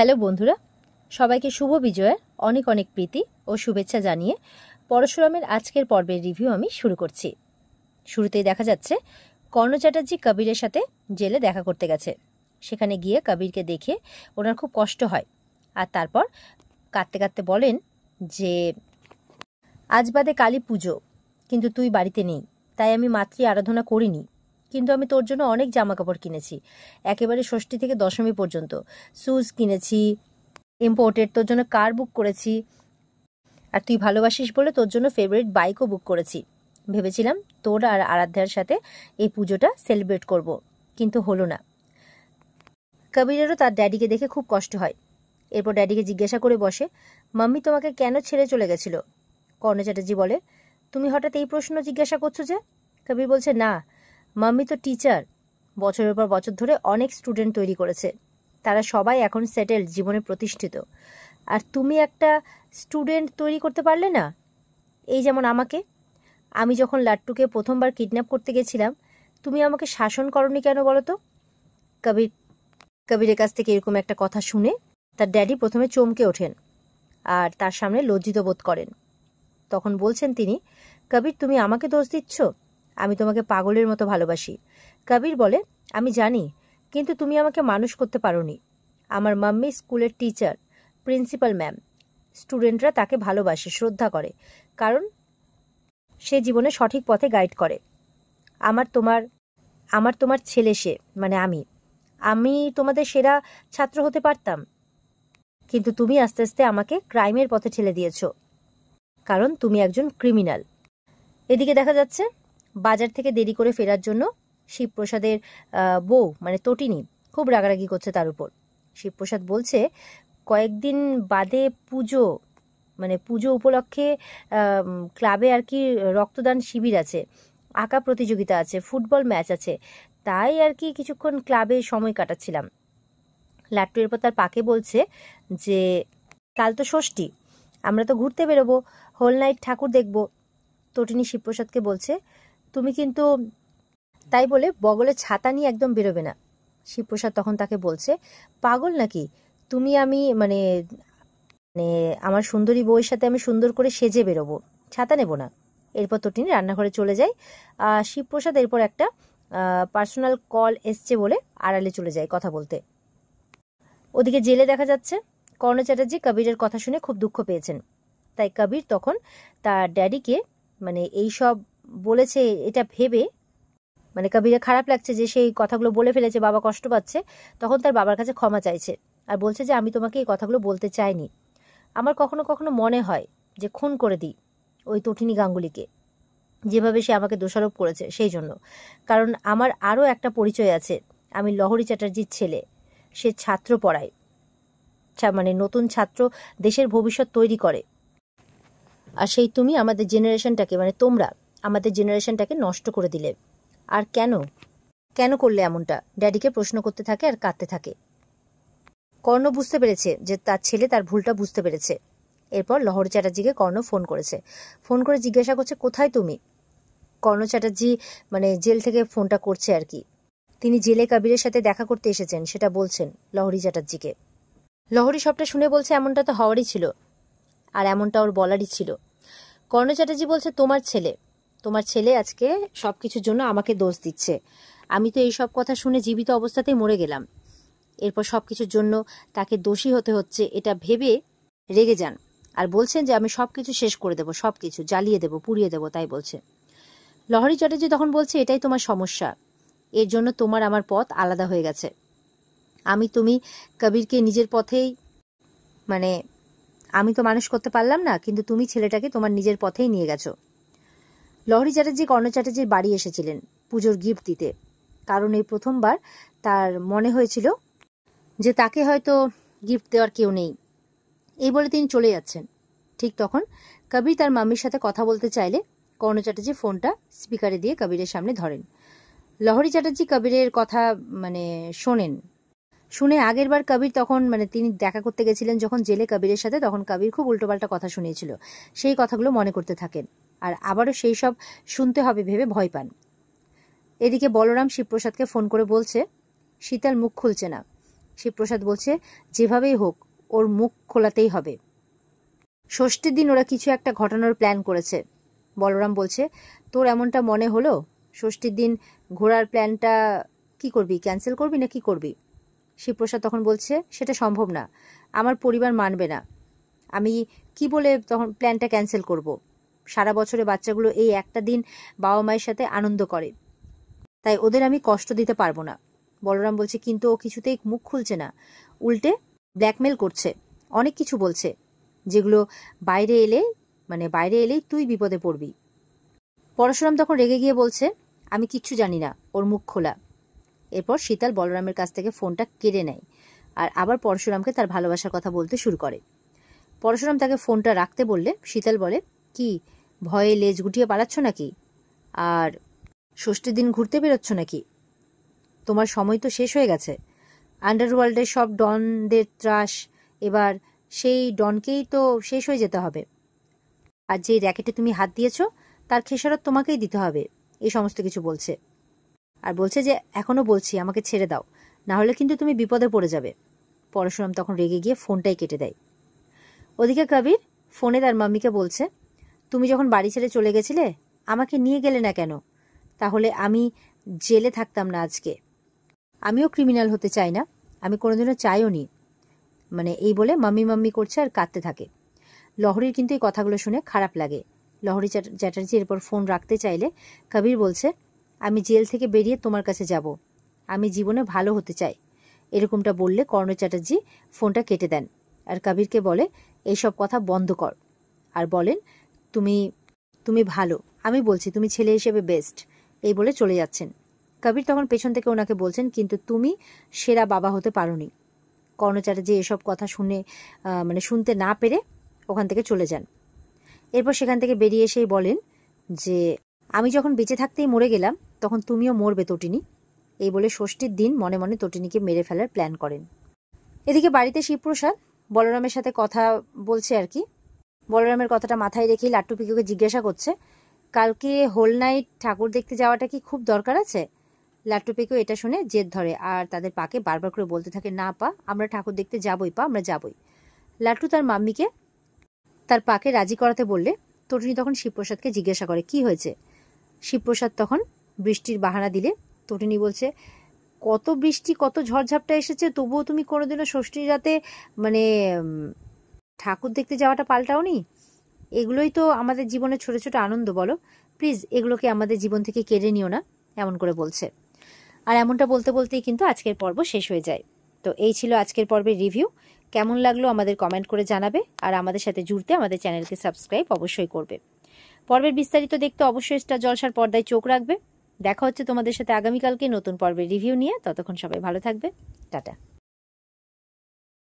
Hello বন্ধুরা, সবাইকে শুভ বিজয়ের অনেক অনেক প্রীতি ও শুভেচ্ছা জানিয়ে পরশুরামের আজকের পর্বের রিভিউ আমি শুরু করছি। শুরুতেই দেখা যাচ্ছে কর্ণ চ্যাটার্জি কবিরের সাথে জেলে দেখা করতে গেছে। সেখানে গিয়ে কবিরকে দেখে ওনার খুব কষ্ট হয়, আর তারপর কাঁদতে কাঁদতে বলেন যে আজ বাদে কালী পুজো, কিন্তু তুই বাড়িতে নেই, তাই আমি মাতৃ আরাধনা করিনি। কিন্তু আমি তোর জন্য অনেক জামা কাপড় কিনেছি, একেবারে ষষ্ঠী থেকে দশমী পর্যন্ত শুজ কিনেছি, ইম্পোর্টেড, তোর জন্য কার বুক করেছি, আর তুই ভালোবাসিস বলে তোর জন্য ফেভারিট বাইকও বুক করেছি। ভেবেছিলাম তোর আর আরাধ্যার সাথে এই পুজোটা সেলিব্রেট করব, কিন্তু হলো না। কবিরেরও তার ড্যাডিকে দেখে খুব কষ্ট হয়। এরপর ড্যাডিকে জিজ্ঞাসা করে বসে, মাম্মি তোমাকে কেন ছেড়ে চলে গেছিল? কর্ণ চ্যাটার্জি বলে, তুমি হঠাৎ এই প্রশ্ন জিজ্ঞাসা করছো যে? কবির বলছে, না, মাম্মি তো টিচার, বছরের পর বছর ধরে অনেক স্টুডেন্ট তৈরি করেছে, তারা সবাই এখন সেটেলড, জীবনে প্রতিষ্ঠিত। আর তুমি একটা স্টুডেন্ট তৈরি করতে পারলে না? এই যেমন আমাকে, আমি যখন লাট্টুকে প্রথমবার কিডন্যাপ করতে গেছিলাম, তুমি আমাকে শাসন করনি কেন বলো তো? কবিরের কাছ থেকে এরকম একটা কথা শুনে তার ড্যাডি প্রথমে চমকে ওঠেন আর তার সামনে লজ্জিত বোধ করেন। তখন বলছেন তিনি, কবির তুমি আমাকে দোষ দিচ্ছ? আমি তোমাকে পাগলের মতো ভালোবাসি। কবির বলে, আমি জানি, কিন্তু তুমি আমাকে মানুষ করতে পারোনি। আমার মাম্মি স্কুলের টিচার, প্রিন্সিপাল ম্যাম। স্টুডেন্টরা তাকে ভালোবাসে, শ্রদ্ধা করে, কারণ সে জীবনে সঠিক পথে গাইড করে। আমার তোমার ছেলে সে, মানে আমি তোমাদের সেরা ছাত্র হতে পারতাম, কিন্তু তুমি আস্তে আস্তে আমাকে ক্রাইমের পথে ঠেলে দিয়েছ, কারণ তুমি একজন ক্রিমিনাল। এদিকে দেখা যাচ্ছে বাজার থেকে দেরি করে ফেরার জন্য শিবপ্রসাদের বউ মানে তটিনী খুব রাগারাগি করছে তার উপর। শিবপ্রসাদ বলছে, কয়েকদিন বাদে পুজো, মানে পুজো উপলক্ষে ক্লাবে আর কি রক্তদান শিবির আছে, আঁকা প্রতিযোগিতা আছে, ফুটবল ম্যাচ আছে, তাই আর কি কিছুক্ষণ ক্লাবে সময় কাটাচ্ছিলাম। লাট্টু এরপর তার পাকে বলছে যে কাল তো ষষ্ঠী, আমরা তো ঘুরতে বেরোবো, হোল নাইট ঠাকুর দেখব। তটিনী শিবপ্রসাদকে বলছে, তুমি কিন্তু, তাই বলে বগলে ছাতা নিয়ে একদম বেরোবে না। শিবপ্রসাদ তখন তাকে বলছে, পাগল নাকি তুমি? আমি মানে মানে আমার সুন্দরী বউয়ের সাথে আমি সুন্দর করে সেজে বেরোবো, ছাতা নেব না। এরপর তটিনী রান্নাঘরে চলে যায়। শিবপ্রসাদ এরপর একটা পার্সোনাল কল এসছে বলে আড়ালে চলে যায় কথা বলতে। ওদিকে জেলে দেখা যাচ্ছে কর্ণ চ্যাটার্জি কবিরের কথা শুনে খুব দুঃখ পেয়েছেন। তাই কবির তখন তার ড্যাডিকে মানে এই সব বলেছে এটা ভেবে, মানে কবিরের খারাপ লাগছে যে সেই কথাগুলো বলে ফেলেছে, বাবা কষ্ট পাচ্ছে, তখন তার বাবার কাছে ক্ষমা চাইছে আর বলছে যে আমি তোমাকে এই কথাগুলো বলতে চাইনি। আমার কখনো কখনো মনে হয় যে খুন করে দিই ওই তটিনী গাঙ্গুলিকে, যেভাবে সে আমাকে দোষারোপ করেছে সেই জন্য। কারণ আমার আরও একটা পরিচয় আছে, আমি লহরী চ্যাটার্জির ছেলে, সে ছাত্র পড়ায়, মানে নতুন ছাত্র দেশের ভবিষ্যৎ তৈরি করে। আর সেই তুমি আমাদের জেনারেশনটাকে, মানে তোমরা আমাদের জেনারেশনটাকে নষ্ট করে দিলে। আর কেন কেন করলে এমনটা? ড্যাডিকে প্রশ্ন করতে থাকে আর কাঁদতে থাকে। কর্ণ বুঝতে পেরেছে যে তার ছেলে তার ভুলটা বুঝতে পেরেছে। এরপর লহরী চ্যাটার্জিকে কর্ণ ফোন করেছে, ফোন করে জিজ্ঞাসা করছে, কোথায় তুমি? কর্ণ চ্যাটার্জি মানে জেল থেকে ফোনটা করছে আর কি। তিনি জেলে কবিরের সাথে দেখা করতে এসেছেন সেটা বলছেন লহরী চ্যাটার্জিকে। লহরী সবটা শুনে বলছে, এমনটা তো হওয়ারই ছিল, আর এমনটা ওর বলারই ছিল। কর্ণ চ্যাটার্জি বলছে, তোমার ছেলে আজকে সবকিছুর জন্য আমাকে দোষ দিচ্ছে। আমি তো এই সব কথা শুনে জীবিত অবস্থাতেই মরে গেলাম। এরপর সবকিছুর জন্য তাকে দোষী হতে হচ্ছে এটা ভেবে রেগে যান আর বলছেন যে আমি সবকিছু শেষ করে দেবো, সবকিছু জ্বালিয়ে দেবো, পুড়িয়ে দেবো, তাই বলছে। লহরী চ্যাটার্জি তখন বলছে, এটাই তোমার সমস্যা, এর জন্য তোমার আমার পথ আলাদা হয়ে গেছে। তুমি কবিরকে নিজের পথেই, মানে আমি তো মানুষ করতে পারলাম না, কিন্তু তুমি ছেলেটাকে তোমার নিজের পথেই নিয়ে গেছো। লহরী চ্যাটার্জি কর্ণ চ্যাটার্জির বাড়ি এসেছিলেন পুজোর গিফট দিতে, কারণ এই প্রথমবার তার মনে হয়েছিল যে তাকে হয়তো গিফট দেওয়ার কেউ নেই, এই বলে তিনি চলে যাচ্ছেন। ঠিক তখন কবির তার মাম্মির সাথে কথা বলতে চাইলে কর্ণ চ্যাটার্জি ফোনটা স্পিকারে দিয়ে কবিরের সামনে ধরেন। লহরী চ্যাটার্জি কবিরের কথা মানে শোনেন, শুনে আগের বার কবির তখন মানে তিনি দেখা করতে গেছিলেন যখন জেলে কবিরের সাথে, তখন কবির খুব উল্টোপাল্টা কথা শুনিয়েছিল, সেই কথাগুলো মনে করতে থাকেন আর আবারও সেই সব শুনতে হবে ভেবে ভয় পান। এদিকে বলরাম শিবপ্রসাদকে ফোন করে বলছে, শীতল মুখ খুলছে না, শিবপ্রসাদ বলছে যেভাবেই হোক ওর মুখ খোলাতেই হবে। ষষ্ঠীর দিন ওরা কিছু একটা ঘটানোর প্ল্যান করেছে। বলরাম বলছে তোর এমনটা মনে হলো, ষষ্ঠীর দিন ঘোরার প্ল্যানটা কি করবি, ক্যান্সেল করবি না কি করবি? শিবপ্রসাদ তখন বলছে সেটা সম্ভব না, আমার পরিবার মানবে না, আমি কি বলে তখন প্ল্যানটা ক্যান্সেল করব? সারা বছরে বাচ্চাগুলো এই একটা দিন বাবা মায়ের সাথে আনন্দ করে, তাই ওদের আমি কষ্ট দিতে পারবো না। বলরাম বলছে কিন্তু ও কিছুতেই মুখ খুলছে না, উল্টে ব্ল্যাকমেল করছে, অনেক কিছু বলছে যেগুলো বাইরে এলেই তুই বিপদে পড়বি। পরশুরাম তখন রেগে গিয়ে বলছে আমি কিচ্ছু জানি না, ওর মুখ খোলা। এরপর শীতল বলরামের কাছ থেকে ফোনটা কেড়ে নেয় আর আবার পরশুরামকে তার ভালোবাসার কথা বলতে শুরু করে। পরশুরাম তাকে ফোনটা রাখতে বললে শীতল বলে কি ভয়ে লেজ গুটিয়ে পালাচ্ছ নাকি, আর ষষ্ঠীর দিন ঘুরতে বেরোচ্ছ নাকি? তোমার সময় তো শেষ হয়ে গেছে, আন্ডারওয়ার্ল্ডের সব ডনদের ত্রাস, এবার সেই ডনকেই তো শেষ হয়ে যেতে হবে, আর যেই র্যাকেটে তুমি হাত দিয়েছ তার খেসারত তোমাকেই দিতে হবে, এই সমস্ত কিছু বলছে। আর বলছে যে এখনো বলছি আমাকে ছেড়ে দাও, না হলে কিন্তু তুমি বিপদে পড়ে যাবে। পরশুরাম তখন রেগে গিয়ে ফোনটাই কেটে দেয়। ওদিকে কবির ফোনে তার মাম্মিকে বলছে তুমি যখন বাড়ি ছেড়ে চলে গেছিলে আমাকে নিয়ে গেলে না কেন, তাহলে আমি জেলে থাকতাম না আজকে। আমিও ক্রিমিনাল হতে চাই না, আমি কোনোদিনও চাইও নি, এই বলে মাম্মি মাম্মি করছে আর কাঁদতে থাকে। লহরীর কিন্তু এই কথাগুলো শুনে খারাপ লাগে। লহরী চ্যাটার্জি এরপর ফোন রাখতে চাইলে কবির বলছে আমি জেল থেকে বেরিয়ে তোমার কাছে যাব, আমি জীবনে ভালো হতে চাই। এরকমটা বললে কর্ণ চ্যাটার্জি ফোনটা কেটে দেন আর কবিরকে বলে এইসব কথা বন্ধ কর, আর বলেন তুমি তুমি ভালো, আমি বলছি তুমি ছেলে হিসেবে বেস্ট, এই বলে চলে যাচ্ছেন। কবির তখন পেছন থেকে ওনাকে বলছেন কিন্তু তুমি সেরা বাবা হতে পারোনি। কর্ণ চ্যাটার্জি এসব কথা শুনতে না পেরে ওখান থেকে চলে যান। এরপর সেখান থেকে বেরিয়ে এসেই বলেন যে আমি যখন বেঁচে থাকতেই মরে গেলাম তখন তুমিও মরবে তটিনী, এই বলে ষষ্ঠীর দিন মনে মনে তটিনীকে মেরে ফেলার প্ল্যান করেন। এদিকে বাড়িতে শিবপ্রসাদ বলরামের সাথে কথা বলছে আর কি। বলরামের কথাটা মাথায় রেখেই লাট্টু পিকুকে জিজ্ঞাসা করছে কালকে হোল নাইট ঠাকুর দেখতে যাওয়াটা কি খুব দরকার আছে? লাট্টু পিকু এটা শুনে জেদ ধরে আর তাদের পাকে বারবার করে বলতে থাকে না পা, আমরা ঠাকুর দেখতে যাবই পা, আমরা যাবই। লাট্টু তার মাম্মিকে তার পাকে রাজি করাতে বললে তটিনী তখন শিবপ্রসাদকে জিজ্ঞাসা করে কি হয়েছে। শিবপ্রসাদ তখন বৃষ্টির বাহানা দিলে তটিনী বলছে কত বৃষ্টি কত ঝড়ঝাপটা এসেছে তবুও তুমি কোনোদিনও ষষ্ঠীর রাতে ঠাকুর দেখতে যাওয়াটা পাল্টাওনি, এগুলোই তো আমাদের জীবনের ছোট ছোট আনন্দ, বলো প্লিজ এগুলোকে আমাদের জীবন থেকে কেড়ে নিও না, এমন করে বলছে। আর এমনটা বলতে বলতেই কিন্তু আজকের পর্ব শেষ হয়ে যায়। তো এই ছিল আজকের পর্বের রিভিউ। কেমন লাগলো আমাদের কমেন্ট করে জানাবে, আর আমাদের সাথে জুড়তে আমাদের চ্যানেলকে সাবস্ক্রাইব অবশ্যই করবে। পর্বের বিস্তারিত দেখতে অবশ্যই স্টার জলসার পর্দায় চোখ রাখবে। দেখা হচ্ছে তোমাদের সাথে আগামীকালকে নতুন পর্বের রিভিউ নিয়ে, ততক্ষণ সবাই ভালো থাকবে, টাটা।